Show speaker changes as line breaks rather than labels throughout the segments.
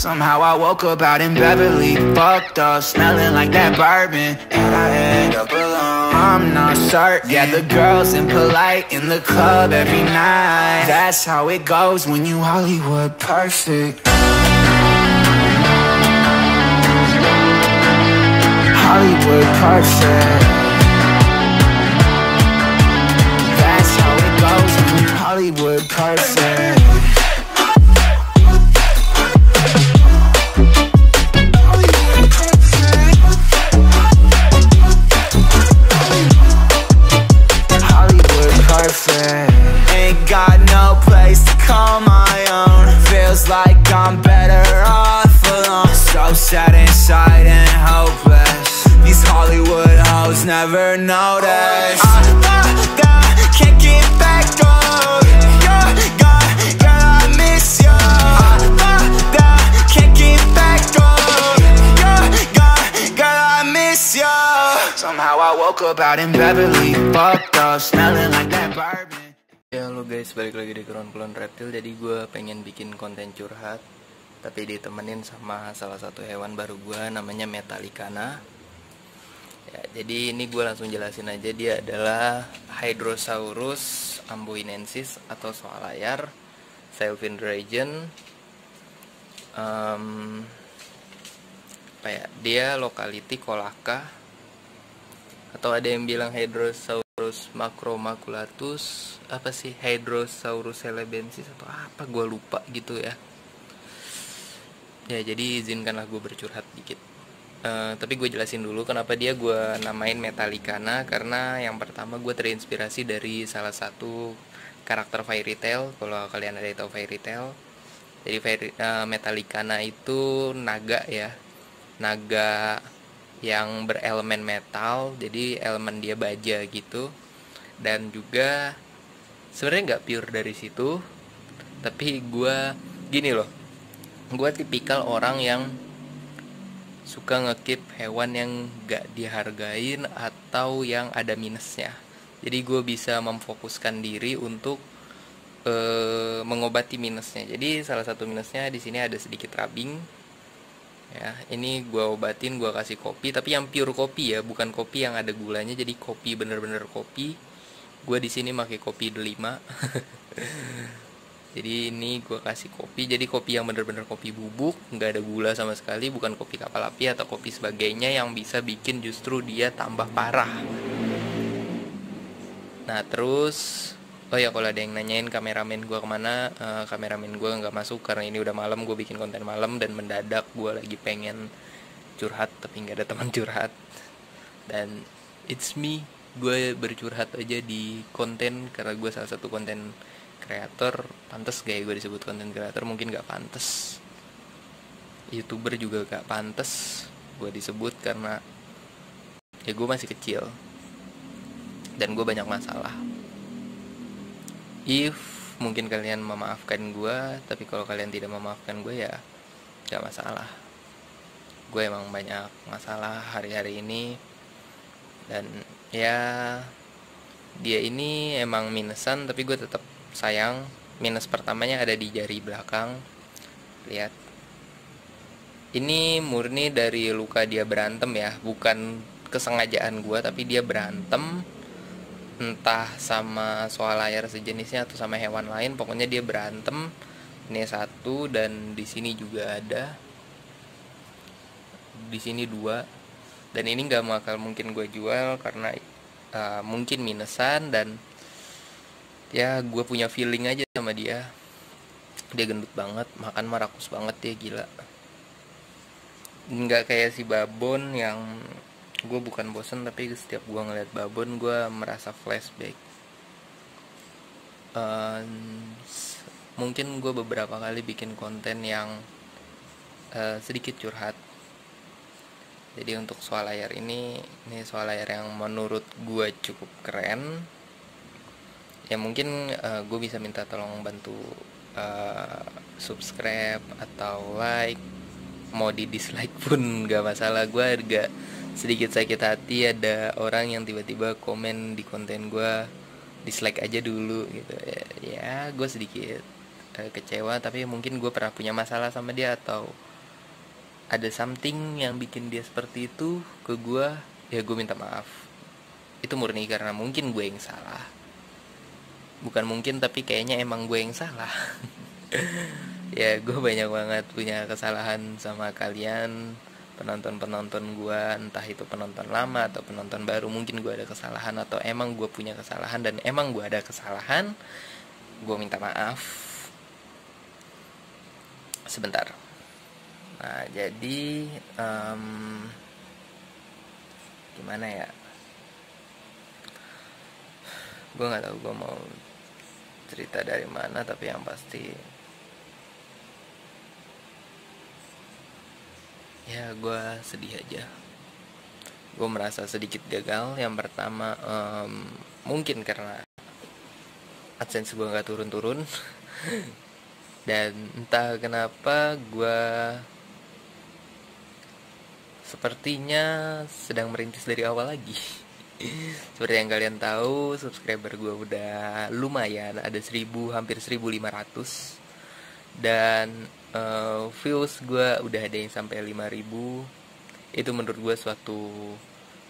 Somehow I woke up out in Beverly, fucked up, smelling like that bourbon, and I end up alone. I'm not certain. Yeah, the girls impolite in the club every night. That's how it goes when you Hollywood perfect. Hollywood perfect. That's how it goes when you Hollywood perfect. Ain't got no place to call my own. Feels like I'm better off alone. So sad inside and hopeless. These Hollywood hoes never notice. Can't get back on. You're gone, girl, I miss you. Can't get back on. You're gone, girl, I miss you. Somehow I woke up out in Beverly, fucked up, smelling like that bourbon.
Ya halo guys, balik lagi di Kulon Reptil. Jadi gue pengen bikin konten curhat, tapi ditemenin sama salah satu hewan baru gue, namanya Metallicana. Ya, jadi ini gue langsung jelasin aja. Dia adalah Hydrosaurus amboinensis atau soalayar Sylvian region. Dia lokality Kolaka, atau ada yang bilang Hydrosaurus macromaculatus, apa sih, Hydrosaurus celebensis atau apa, gue lupa gitu ya. Ya jadi izinkanlah gue bercurhat dikit. Tapi gue jelasin dulu kenapa dia gue namain Metallicana. Karena yang pertama gue terinspirasi dari salah satu karakter Fairy Tail. Kalau kalian ada yang tahu Fairy Tail, jadi Metallicana itu naga ya, naga yang berelemen metal, jadi elemen dia baja gitu. Dan juga sebenarnya nggak pure dari situ, tapi gue gini loh, gue tipikal orang yang suka ngekip hewan yang nggak dihargain atau yang ada minusnya. Jadi gue bisa memfokuskan diri untuk mengobati minusnya. Jadi salah satu minusnya di sini ada sedikit rubbing. Ya, ini gue obatin, gue kasih kopi, tapi yang pure kopi ya, bukan kopi yang ada gulanya. Jadi kopi bener-bener kopi. Gue di sini pakai kopi delima. Jadi ini gue kasih kopi, jadi kopi yang bener-bener kopi bubuk, nggak ada gula sama sekali, bukan kopi kapal api atau kopi sebagainya yang bisa bikin justru dia tambah parah. Nah terus, oh ya kalau ada yang nanyain kameramen gue kemana, kameramen gue nggak masuk karena ini udah malam, gue bikin konten malam dan mendadak gue lagi pengen curhat tapi nggak ada teman curhat. Dan it's me, gue bercurhat aja di konten karena gue salah satu konten kreator. Pantes gak ya gue disebut konten kreator? Mungkin gak pantes. YouTuber juga gak pantes gue disebut karena ya gue masih kecil dan gue banyak masalah. If mungkin kalian memaafkan gue, tapi kalau kalian tidak memaafkan gue ya gak masalah. Gue emang banyak masalah hari-hari ini. Dan ya dia ini emang minusan, tapi gue tetap sayang. Minus pertamanya ada di jari belakang. Lihat, ini murni dari luka dia berantem ya, bukan kesengajaan gue, tapi dia berantem entah sama soalayar sejenisnya atau sama hewan lain. Pokoknya dia berantem. Ini satu, dan di sini juga ada, di sini dua. Dan ini nggak bakal mungkin gue jual karena mungkin minusan. Dan ya gue punya feeling aja sama dia. Dia gendut banget, makan mah rakus banget dia, gila. Nggak kayak si babon yang gue bukan bosen, tapi setiap gue ngeliat babon gue merasa flashback. Mungkin gue beberapa kali bikin konten yang sedikit curhat. Jadi untuk soalayar ini soalayar yang menurut gue cukup keren. Ya mungkin gue bisa minta tolong bantu subscribe atau like. Mau di dislike pun gak masalah. Gue agak sedikit sakit hati ada orang yang tiba-tiba komen di konten gue dislike aja dulu gitu. Ya gue sedikit kecewa, tapi mungkin gue pernah punya masalah sama dia atau ada something yang bikin dia seperti itu ke gue, ya gue minta maaf. Itu murni karena mungkin gue yang salah. Bukan mungkin, tapi kayaknya emang gue yang salah. Ya gue banyak banget punya kesalahan sama kalian, penonton-penonton gue, entah itu penonton lama atau penonton baru. Mungkin gue ada kesalahan atau emang gue punya kesalahan, dan emang gue ada kesalahan. Gue minta maaf. Sebentar. Nah jadi gimana ya, gue nggak tahu gue mau cerita dari mana, tapi yang pasti ya gue sedih aja. Gue merasa sedikit gagal. Yang pertama mungkin karena AdSense gue nggak turun-turun. Dan entah kenapa gue sepertinya sedang merintis dari awal lagi. Seperti yang kalian tahu, subscriber gue udah lumayan, ada 1000, hampir 1500. Dan views gue udah ada yang sampai 5000. Itu menurut gue suatu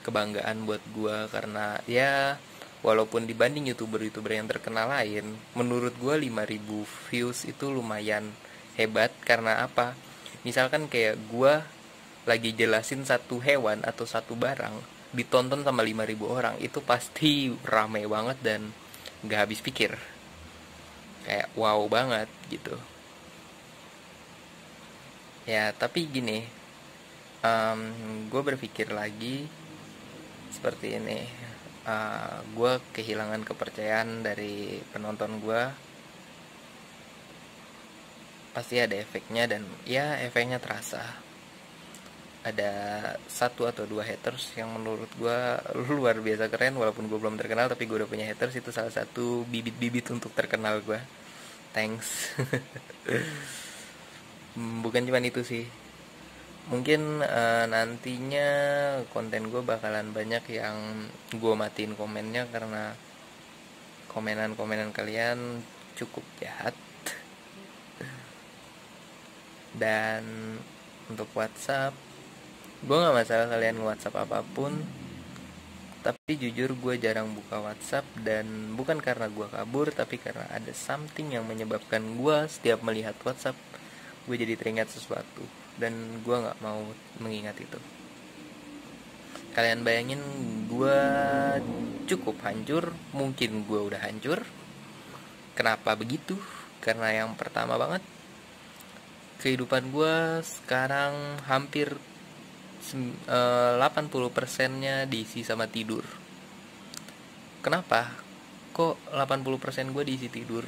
kebanggaan buat gue, karena ya walaupun dibanding youtuber-youtuber yang terkenal lain, menurut gue 5000 views itu lumayan hebat. Karena apa? Misalkan kayak gue lagi jelasin satu hewan atau satu barang, ditonton sama 5000 orang, itu pasti rame banget dan gak habis pikir. Kayak wow banget gitu. Ya tapi gini, gue berpikir lagi seperti ini. Gue kehilangan kepercayaan dari penonton gue. Pasti ada efeknya, dan ya efeknya terasa. Ada 1 atau 2 haters yang menurut gue luar biasa keren. Walaupun gue belum terkenal, tapi gue udah punya haters. Itu salah satu bibit-bibit untuk terkenal gue. Thanks. Bukan cuma itu sih, mungkin nantinya konten gue bakalan banyak yang gue matiin komennya, karena komenan-komenan kalian cukup jahat. Dan untuk WhatsApp, gue gak masalah kalian WhatsApp apapun, tapi jujur gue jarang buka WhatsApp. Dan bukan karena gue kabur, tapi karena ada something yang menyebabkan gue setiap melihat WhatsApp, gue jadi teringat sesuatu, dan gue gak mau mengingat itu. Kalian bayangin, gue cukup hancur. Mungkin gue udah hancur. Kenapa begitu? Karena yang pertama banget, kehidupan gue sekarang hampir 80%-nya diisi sama tidur. Kenapa? Kok 80% gue diisi tidur?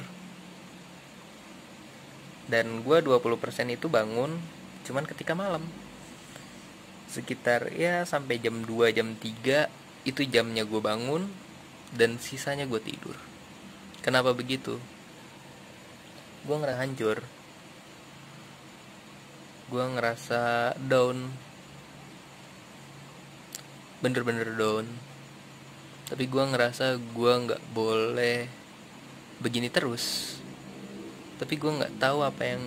Dan gue 20% itu bangun cuman ketika malam. Sekitar ya sampai jam 2, jam 3, itu jamnya gue bangun, dan sisanya gue tidur. Kenapa begitu? Gue ngerasa hancur. Gue ngerasa down. Bener-bener down. Tapi gue ngerasa gue gak boleh begini terus. Tapi gue nggak tahu apa yang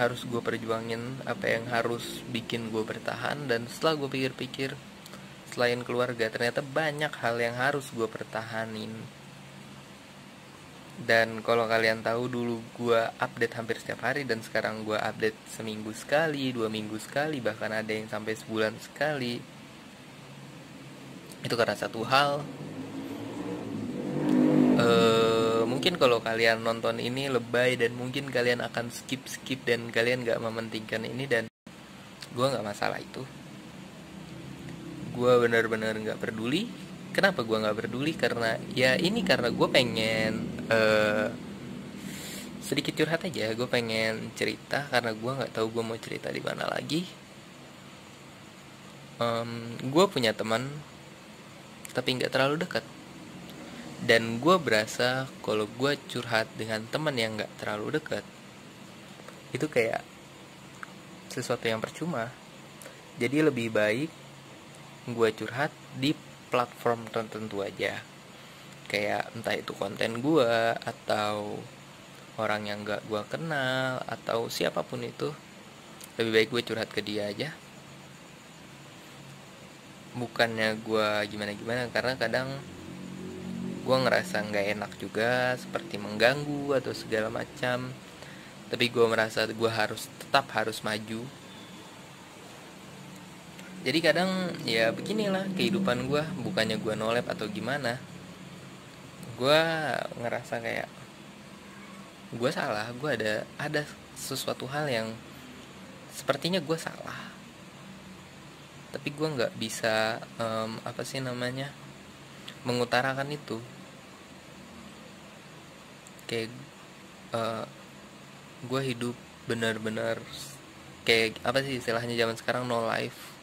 harus gue perjuangin, apa yang harus bikin gue bertahan. Dan setelah gue pikir-pikir, selain keluarga, ternyata banyak hal yang harus gue pertahanin. Dan kalau kalian tahu, dulu gue update hampir setiap hari, dan sekarang gue update seminggu sekali, 2 minggu sekali, bahkan ada yang sampai sebulan sekali. Itu karena satu hal. Mungkin kalau kalian nonton ini lebay, dan mungkin kalian akan skip dan kalian gak mementingkan ini, dan gue gak masalah itu. Gue benar-benar gak peduli. Kenapa gue gak peduli? Karena ya ini, karena gue pengen sedikit curhat aja. Gue pengen cerita, karena gue gak tahu gue mau cerita di mana lagi. Gue punya teman, tapi gak terlalu dekat. Dan gue berasa kalau gue curhat dengan teman yang gak terlalu dekat, itu kayak sesuatu yang percuma. Jadi lebih baik gue curhat di platform tertentu aja. Kayak entah itu konten gue, atau orang yang gak gue kenal atau siapapun itu, lebih baik gue curhat ke dia aja. Bukannya gue gimana-gimana, karena kadang gue ngerasa gak enak juga, seperti mengganggu atau segala macam. Tapi gue merasa gue tetap harus maju. Jadi kadang ya beginilah kehidupan gue. Bukannya gue nolep atau gimana, gue ngerasa kayak gue salah. Gue ada sesuatu hal yang sepertinya gue salah, tapi gue nggak bisa mengutarakan itu. Kayak gue hidup benar-benar kayak apa sih istilahnya zaman sekarang, no life.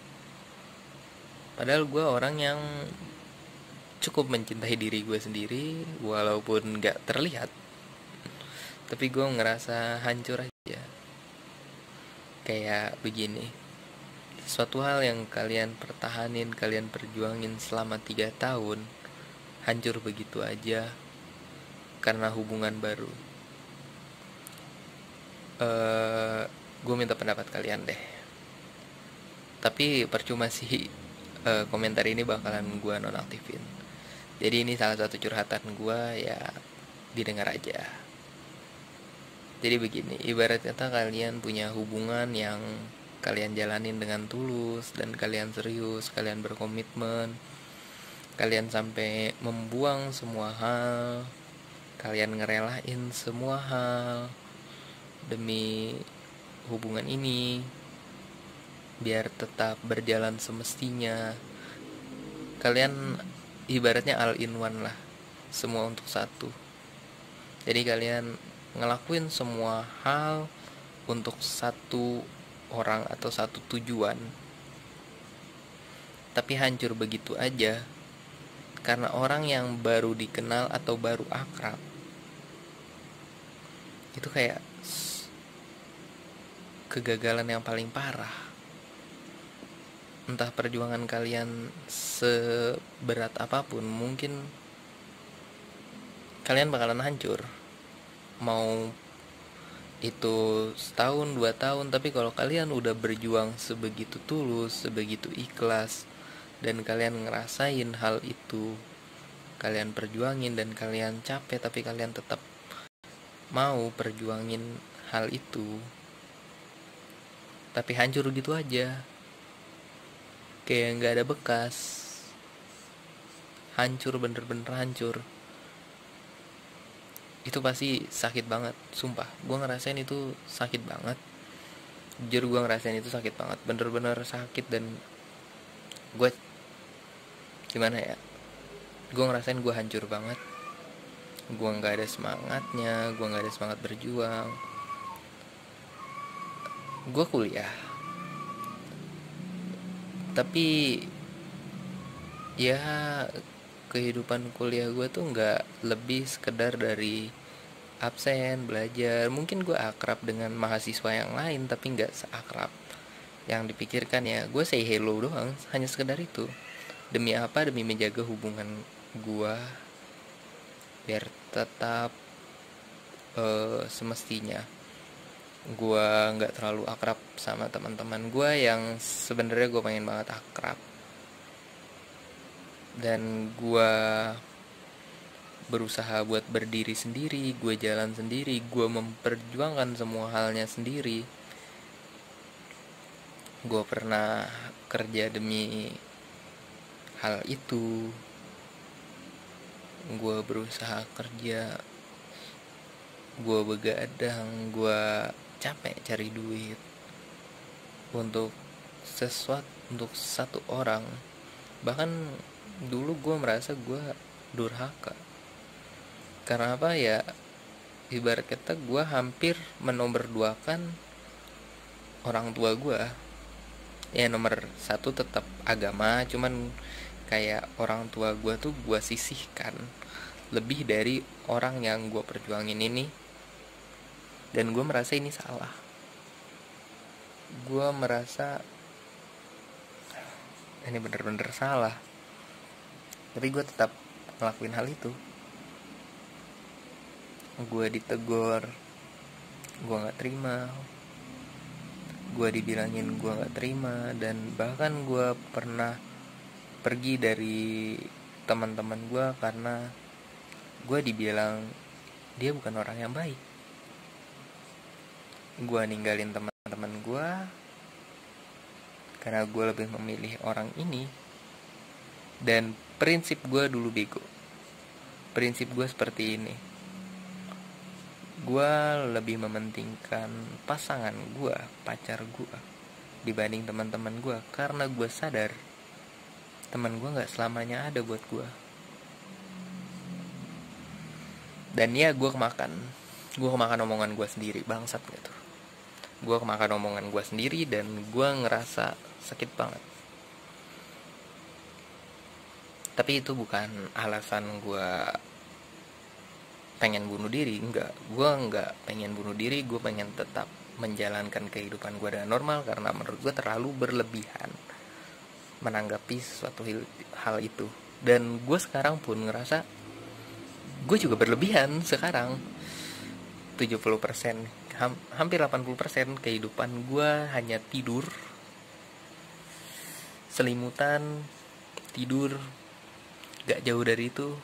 Padahal gue orang yang cukup mencintai diri gue sendiri, walaupun gak terlihat. Tapi gue ngerasa hancur aja. Kayak begini, suatu hal yang kalian pertahanin, kalian perjuangin selama 3 tahun, hancur begitu aja karena hubungan baru. Gue minta pendapat kalian deh. Tapi percuma sih, komentar ini bakalan gue nonaktifin. Jadi ini salah satu curhatan gue, ya didengar aja. Jadi begini, ibarat kata kalian punya hubungan yang kalian jalanin dengan tulus dan kalian serius, kalian berkomitmen, kalian sampai membuang semua hal, kalian ngerelain semua hal demi hubungan ini biar tetap berjalan semestinya. Kalian ibaratnya all in one lah, semua untuk satu. Jadi kalian ngelakuin semua hal untuk satu orang atau satu tujuan, tapi hancur begitu aja karena orang yang baru dikenal atau baru akrab. Itu kayak kegagalan yang paling parah. Entah perjuangan kalian seberat apapun, mungkin kalian bakalan hancur. Mau itu setahun 2 tahun, tapi kalau kalian udah berjuang sebegitu tulus, sebegitu ikhlas, dan kalian ngerasain hal itu, kalian perjuangin dan kalian capek, tapi kalian tetap mau perjuangin hal itu, tapi hancur gitu aja, kayak gak ada bekas. Hancur, bener-bener hancur. Itu pasti sakit banget, sumpah. Gue ngerasain itu sakit banget. Jujur gue ngerasain itu sakit banget, bener-bener sakit. Dan gue gimana ya, gue ngerasain gue hancur banget. Gue gak ada semangatnya, gue gak ada semangat berjuang. Gue kuliah, tapi ya kehidupan kuliah gue tuh gak lebih sekedar dari absen, belajar. Mungkin gue akrab dengan mahasiswa yang lain, tapi gak seakrab yang dipikirkan. Ya gue say hello doang, hanya sekedar itu. Demi apa? Demi menjaga hubungan gue biar tetap semestinya. Gue gak terlalu akrab sama teman-teman gue yang sebenarnya gue pengen banget akrab. Dan gue berusaha buat berdiri sendiri, gue jalan sendiri, gue memperjuangkan semua halnya sendiri. Gue pernah kerja demi hal itu. Gue berusaha kerja, gue begadang, gue capek cari duit untuk sesuatu, untuk satu orang. Bahkan dulu gue merasa gue durhaka. Karena apa ya, ibarat kata gue hampir menomorduakan orang tua gue. Ya nomor 1 tetap agama, cuman kayak orang tua gue tuh gue sisihkan lebih dari orang yang gue perjuangin ini. Dan gue merasa ini salah. Gue merasa ini bener-bener salah, tapi gue tetap ngelakuin hal itu. Gue ditegur, gue nggak terima, gue dibilangin gue nggak terima, dan bahkan gue pernah pergi dari teman-teman gue karena gue dibilang dia bukan orang yang baik. Gue ninggalin teman-teman gue karena gue lebih memilih orang ini. Dan prinsip gue dulu bego. Prinsip gue seperti ini. Gue lebih mementingkan pasangan gue, pacar gue, dibanding teman-teman gue, karena gue sadar teman gue nggak selamanya ada buat gue. Dan ya gue kemakan omongan gue sendiri, bangsat gitu. Gue kemakan omongan gue sendiri dan gue ngerasa sakit banget. Tapi itu bukan alasan gue pengen bunuh diri, enggak. Gue enggak pengen bunuh diri, gue pengen tetap menjalankan kehidupan gue dengan normal, karena menurut gue terlalu berlebihan menanggapi suatu hal itu. Dan gue sekarang pun ngerasa gue juga berlebihan sekarang. 70%, hampir 80% kehidupan gue hanya tidur, selimutan, tidur. Gak jauh dari itu,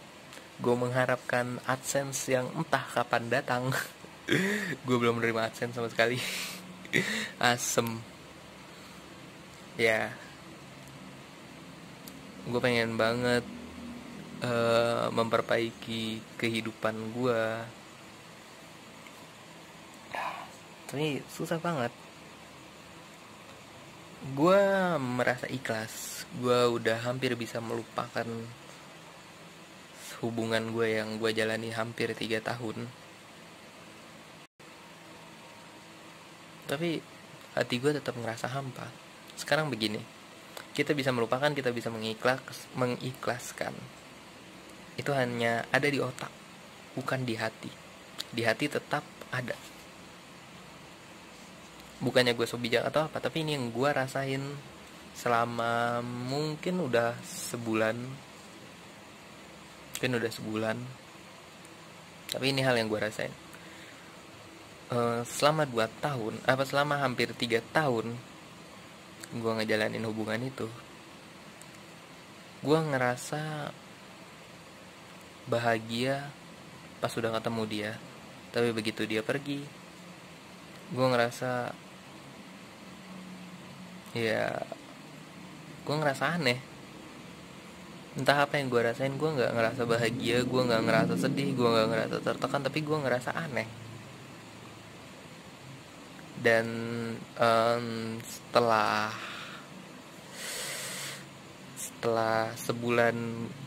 gue mengharapkan AdSense yang entah kapan datang. Gue belum menerima AdSense sama sekali. Asem. Ya, gue pengen banget memperbaiki kehidupan gue, tapi susah banget. Gue merasa ikhlas. Gue udah hampir bisa melupakan hubungan gue yang gue jalani hampir 3 tahun. Tapi hati gue tetap ngerasa hampa. Sekarang begini, kita bisa melupakan, kita bisa mengikhlaskan. Itu hanya ada di otak, bukan di hati. Di hati tetap ada. Bukannya gue so bijak atau apa, tapi ini yang gue rasain selama mungkin udah sebulan. Tapi ini hal yang gue rasain selama 2 tahun, selama hampir 3 tahun gue ngejalanin hubungan itu. Gue ngerasa bahagia pas udah ketemu dia, tapi begitu dia pergi, gue ngerasa aneh. Entah apa yang gue rasain, gue gak ngerasa bahagia, gue gak ngerasa sedih, gue gak ngerasa tertekan, tapi gue ngerasa aneh. Dan setelah sebulan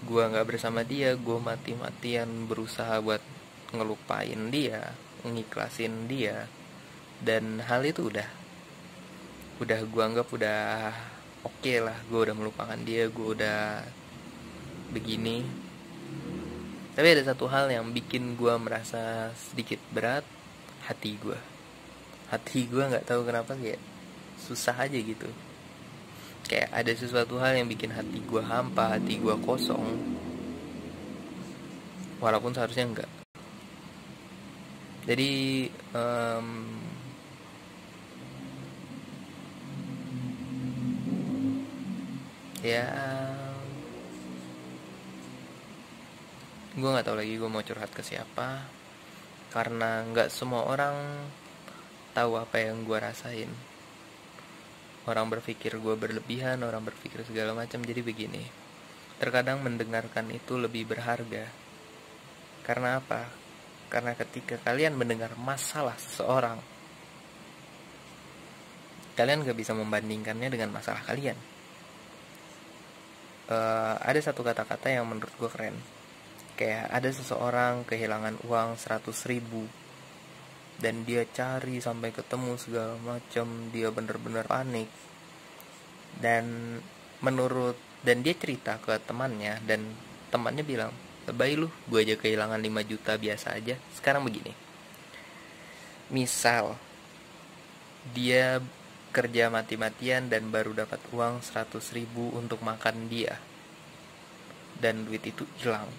gue gak bersama dia, gue mati-matian berusaha buat ngelupain dia, ngikhlasin dia. Dan hal itu udah gue anggap udah oke lah. Gue udah melupakan dia, gue udah begini. Tapi ada satu hal yang bikin gue merasa sedikit berat. Hati gue nggak tahu kenapa kayak susah aja gitu. Kayak ada sesuatu hal yang bikin hati gue hampa, hati gue kosong, walaupun seharusnya enggak. Jadi ya gue nggak tahu lagi gue mau curhat ke siapa, karena nggak semua orang tahu apa yang gue rasain. Orang berpikir gue berlebihan, orang berpikir segala macam. Jadi begini, terkadang mendengarkan itu lebih berharga. Karena apa? Karena ketika kalian mendengar masalah seseorang, kalian gak bisa membandingkannya dengan masalah kalian. Ada satu kata-kata yang menurut gue keren. Kayak ada seseorang kehilangan uang 100.000 dan dia cari sampai ketemu segala macam, dia bener-bener panik. Dan dia cerita ke temannya, dan temannya bilang, "Lebay lu, gue aja kehilangan 5 juta biasa aja." Sekarang begini, misal dia kerja mati-matian dan baru dapat uang 100.000 untuk makan dia, dan duit itu hilang.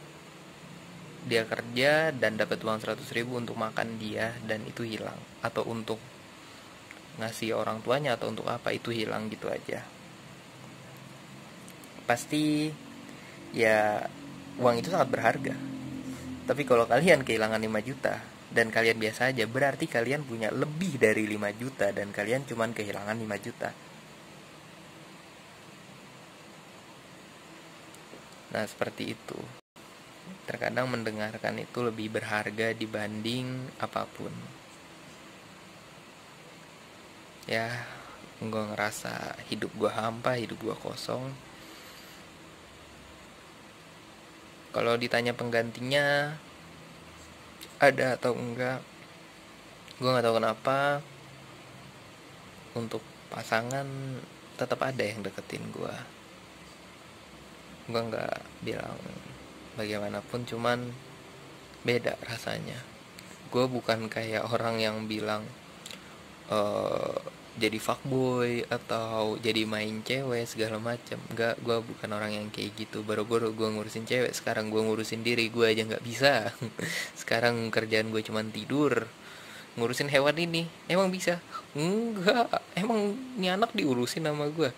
dia kerja dan dapat uang 100.000 untuk makan dia, dan itu hilang, atau untuk ngasih orang tuanya, atau untuk apa, itu hilang gitu aja. Pasti ya uang itu sangat berharga. Tapi kalau kalian kehilangan 5 juta dan kalian biasa aja, berarti kalian punya lebih dari 5 juta dan kalian cuman kehilangan 5 juta. Nah, seperti itu. Terkadang mendengarkan itu lebih berharga dibanding apapun. Ya, gue ngerasa hidup gue hampa, hidup gue kosong. Kalau ditanya penggantinya ada atau enggak, gue nggak tahu kenapa. Untuk pasangan tetap ada yang deketin gue. Gue nggak bilang bagaimanapun, cuman beda rasanya. Gue bukan kayak orang yang bilang jadi fuckboy atau jadi main cewek segala macam. Enggak, gue bukan orang yang kayak gitu. Baru-baru gue ngurusin cewek, sekarang gue ngurusin diri gue aja nggak bisa. Sekarang kerjaan gue cuman tidur. Ngurusin hewan ini emang bisa? Enggak, emang ini anak diurusin sama gue?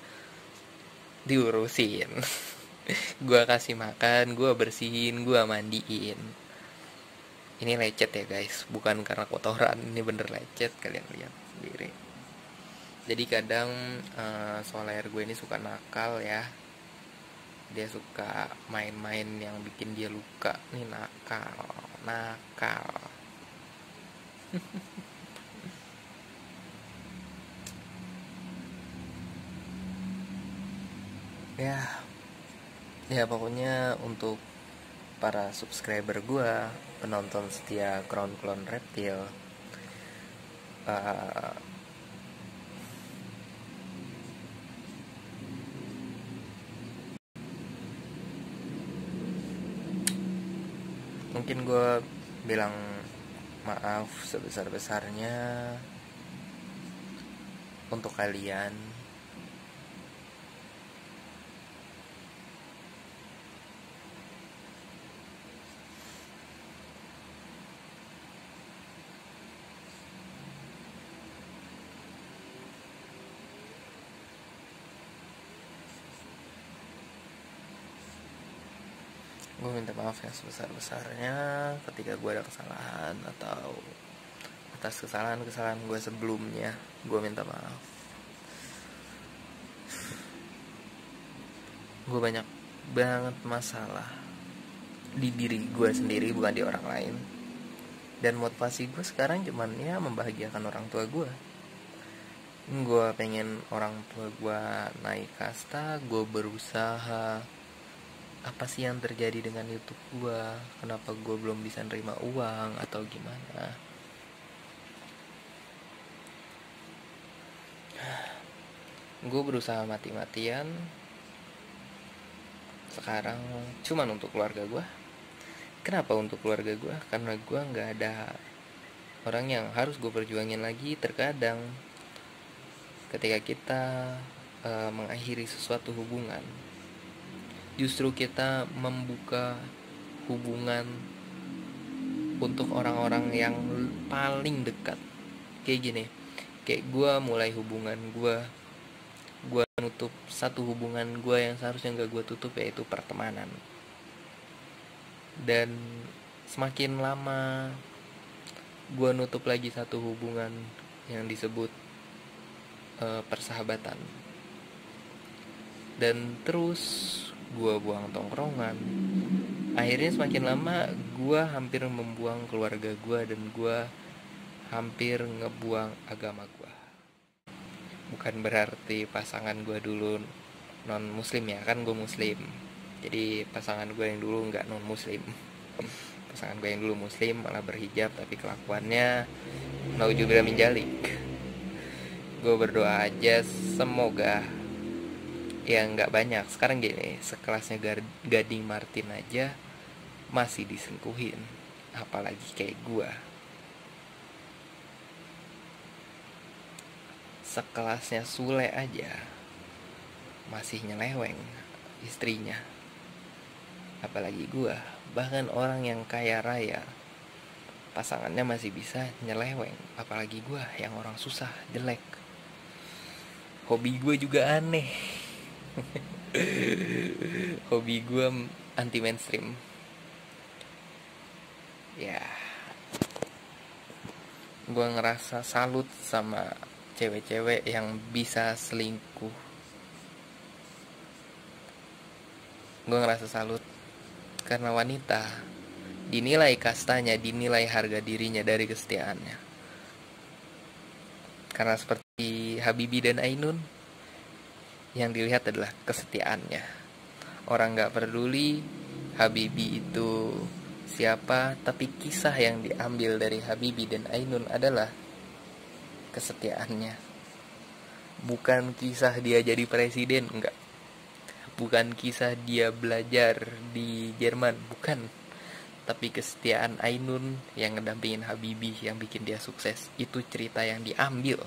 Diurusin. Gue kasih makan, gue bersihin, gue mandiin. Ini lecet ya guys, bukan karena kotoran, ini bener lecet, kalian lihat sendiri. Jadi kadang soal air gue ini suka nakal ya. Dia suka main-main yang bikin dia luka. Ini nakal. Ya pokoknya untuk para subscriber gue, penonton setia Crown Clone Reptil, mungkin gue bilang maaf sebesar-besarnya untuk kalian. Gue minta maaf yang sebesar-besarnya ketika gue ada kesalahan atau atas kesalahan-kesalahan gue sebelumnya. Gue minta maaf. Gue banyak banget masalah di diri gue sendiri, bukan di orang lain. Dan motivasi gue sekarang cuman ya membahagiakan orang tua gue. Gue pengen orang tua gue naik kasta. Gue berusaha. Apa sih yang terjadi dengan YouTube gue? Kenapa gue belum bisa nerima uang atau gimana? Gue berusaha mati-matian sekarang cuman untuk keluarga gue. Kenapa untuk keluarga gue? Karena gue gak ada orang yang harus gue perjuangin lagi. Terkadang ketika kita mengakhiri sesuatu hubungan, justru kita membuka hubungan untuk orang-orang yang paling dekat. Kayak gini, kayak gue mulai hubungan gue nutup satu hubungan gue yang seharusnya gak gue tutup, yaitu pertemanan. Dan semakin lama gue nutup lagi satu hubungan yang disebut persahabatan. Dan terus gue buang tongkrongan. Akhirnya semakin lama gue hampir membuang keluarga gue, dan gue hampir ngebuang agama gue. Bukan berarti pasangan gue dulu non muslim ya, kan gue muslim. Jadi pasangan gue yang dulu nggak non muslim. Pasangan gue yang dulu muslim malah berhijab, tapi kelakuannya naudzubillah min dzalik. Gue berdoa aja semoga ya nggak banyak. Sekarang gini, sekelasnya Gading Martin aja masih diselingkuhin, apalagi kayak gue. Sekelasnya Sule aja masih nyeleweng istrinya. apalagi gue. Bahkan orang yang kaya raya pasangannya masih bisa nyeleweng, apalagi gue yang orang susah, jelek. Hobi gue juga aneh. Hobi gue anti mainstream. Ya, gue ngerasa salut sama cewek-cewek yang bisa selingkuh. Gue ngerasa salut karena wanita dinilai kastanya, dinilai harga dirinya dari kesetiaannya. Karena seperti Habibie dan Ainun, yang dilihat adalah kesetiaannya. Orang gak peduli Habibie itu siapa, tapi kisah yang diambil dari Habibie dan Ainun adalah kesetiaannya. Bukan kisah dia jadi presiden, enggak. Bukan kisah dia belajar di Jerman, bukan. Tapi kesetiaan Ainun yang ngedampingin Habibie, yang bikin dia sukses. Itu cerita yang diambil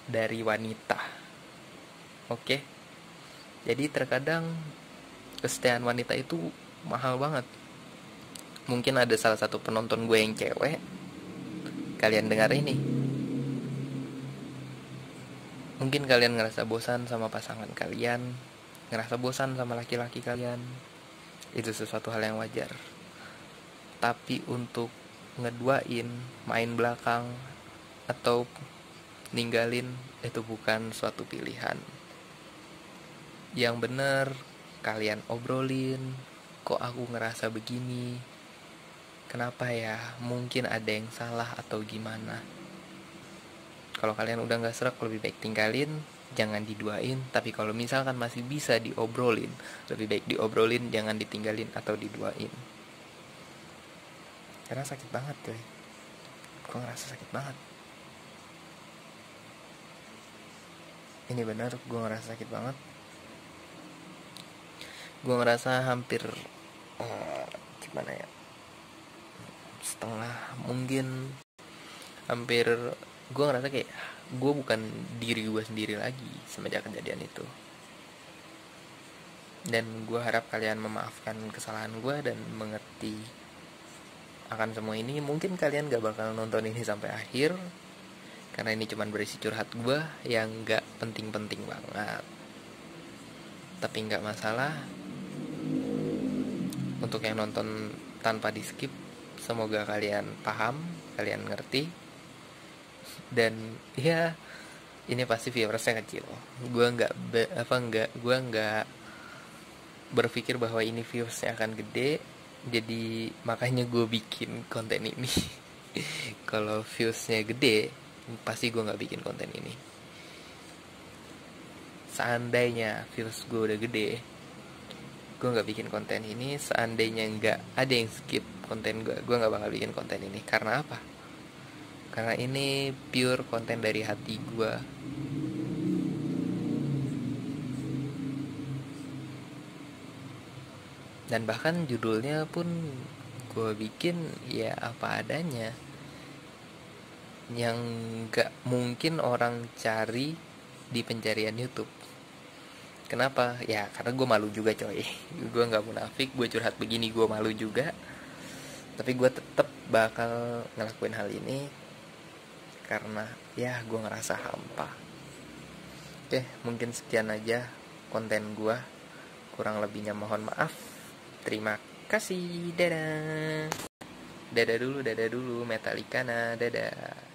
dari wanita. Oke? Jadi terkadang kesetiaan wanita itu mahal banget. Mungkin ada salah satu penonton gue yang cewek, kalian dengar ini, mungkin kalian ngerasa bosan sama pasangan kalian, ngerasa bosan sama laki-laki kalian. Itu sesuatu hal yang wajar. Tapi untuk ngeduain, main belakang, atau ninggalin, itu bukan suatu pilihan. Yang bener kalian obrolin, kok aku ngerasa begini, kenapa ya, mungkin ada yang salah atau gimana. Kalau kalian udah gak serak, lebih baik tinggalin, jangan diduain. Tapi kalau misalkan masih bisa diobrolin, lebih baik diobrolin, jangan ditinggalin atau diduain. Karena sakit banget coy. Gue ngerasa sakit banget. Ini benar, gue ngerasa sakit banget. Gue ngerasa hampir gimana ya, setengah, mungkin hampir, gue ngerasa kayak gue bukan diri gue sendiri lagi semenjak kejadian itu. Dan gue harap kalian memaafkan kesalahan gue dan mengerti akan semua ini. Mungkin kalian gak bakal nonton ini sampai akhir, karena ini cuma berisi curhat gue yang gak penting-penting banget. Tapi gak masalah. Untuk yang nonton tanpa di skip, semoga kalian paham, kalian ngerti. Dan ya, ini pasti viewersnya kecil. Gue nggak berpikir bahwa ini viewersnya akan gede, jadi makanya gue bikin konten ini. Kalau viewsnya gede, pasti gue nggak bikin konten ini. Seandainya views gue udah gede, gue nggak bikin konten ini. Seandainya nggak ada yang skip konten gue nggak bakal bikin konten ini. Karena apa? Karena ini pure konten dari hati gue. Dan bahkan judulnya pun gue bikin ya apa adanya, yang gak mungkin orang cari di pencarian YouTube. Kenapa? Ya karena gue malu juga coy. Gue gak munafik, gue curhat begini gue malu juga. Tapi gue tetap bakal ngelakuin hal ini karena ya gue ngerasa hampa. Oke, mungkin sekian aja konten gue. Kurang lebihnya mohon maaf. Terima kasih. Dadah. Dadah dulu Metallicana. Dadah.